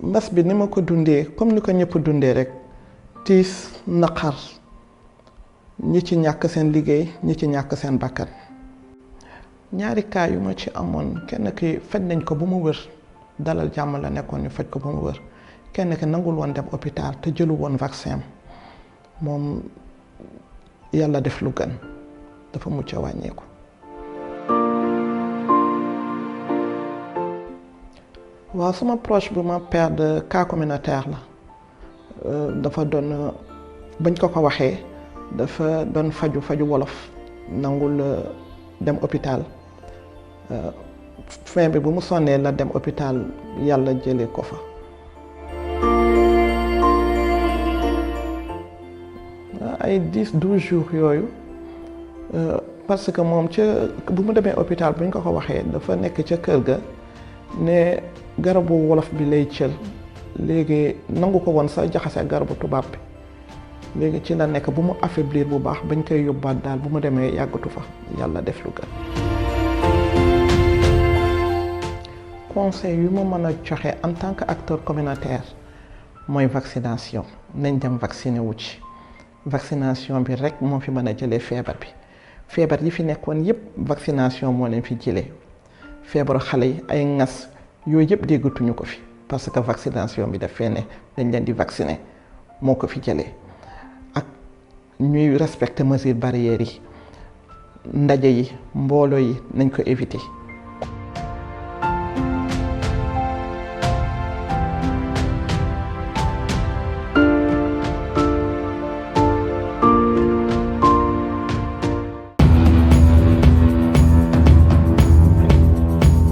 mbas bi ni ma ko dundee comme ni ko ñëpp dundee rek tiis naqar ñi ci ñàkk seen liggéey ñi ci ñàkk seen bakkan. ñaari cas yu ma ci amoon kenn ki faj nañ ko ba mu wër dalal jàmm la nekkoon ñu faj ko ba mu wër kenn ki nangul woon dem hôpital te jëlu woon vaccin moom yàlla def lu gën dafa mucc a wàññeeku. waaw sama proche bu ma père de cas communautaire la dafa doon bañ ko waxee dafa doon faju wolof nangul dem hôpital fin bi bu mu sonnee la dem hôpital yàlla jëlee ko fa. ay 10-12 jours yooyu parce que moom ca bu mu demee hôpital buñ ko waxee dafa nekk ca kër ga ne garabu wolof bi lay cël léegi nangu ko woon sax jaxase garabu tubaab bi léegi ci la nekk bu mu affaiblir bu baax bañ koy yóbbaat daal bu mu demee yàggatu fa yàlla def lu gën. conseil yu ma mën a joxe en tant que acteur communautaire mooy vaccination nañ dem vacciner wu ci vaccination bi rek moo fi mën a jëlee feebar yi fi nekkoon yépp vaccination moo leen fi jëlee feebaru xale yi ay ngas yooyu yëpp déggatuñu ko fi parce que vaccination bi daf fee ne dañ leen di vacciner moo ko fi jëlee ak ñuy respecter mesures barrières yi ndaje yi mbooloo yi nañ ko éviter